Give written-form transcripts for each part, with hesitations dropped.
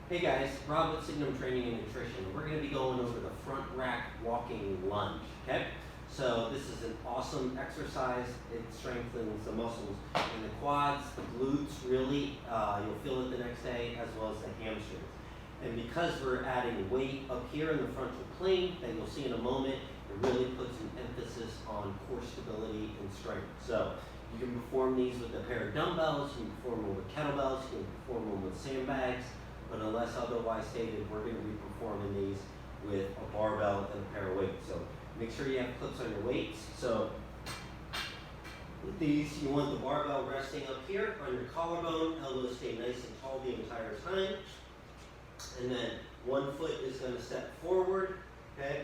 Hey guys, Rob with Signum Training and Nutrition. We're going to be going over the front rack walking lunge, okay? So this is an awesome exercise. It strengthens the muscles in the quads, the glutes, really. You'll feel it the next day, as well as the hamstrings. And because we're adding weight up here in the frontal plane, that you'll see in a moment, it really puts an emphasis on core stability and strength. So you can perform these with a pair of dumbbells, you can perform them with kettlebells, you can perform them with sandbags, but unless otherwise stated, we're going to be performing these with a barbell and a pair of weights. So make sure you have clips on your weights. So with these, you want the barbell resting up here on your collarbone, elbows stay nice and tall the entire time. And then one foot is going to step forward, okay?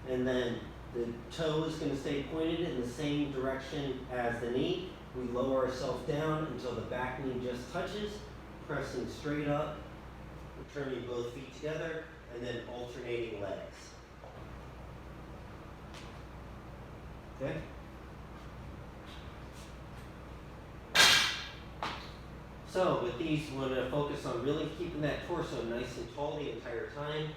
And then the toe is going to stay pointed in the same direction as the knee. We lower ourselves down until the back knee just touches, pressing straight up, turning both feet together, and then alternating legs. Okay? So with these, we're going to focus on really keeping that torso nice and tall the entire time,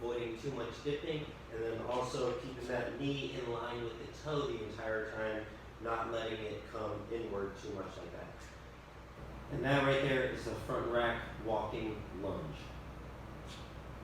avoiding too much dipping, and then also keeping that knee in line with the toe the entire time, not letting it come inward too much like that. And that right there is the front rack walking lunge.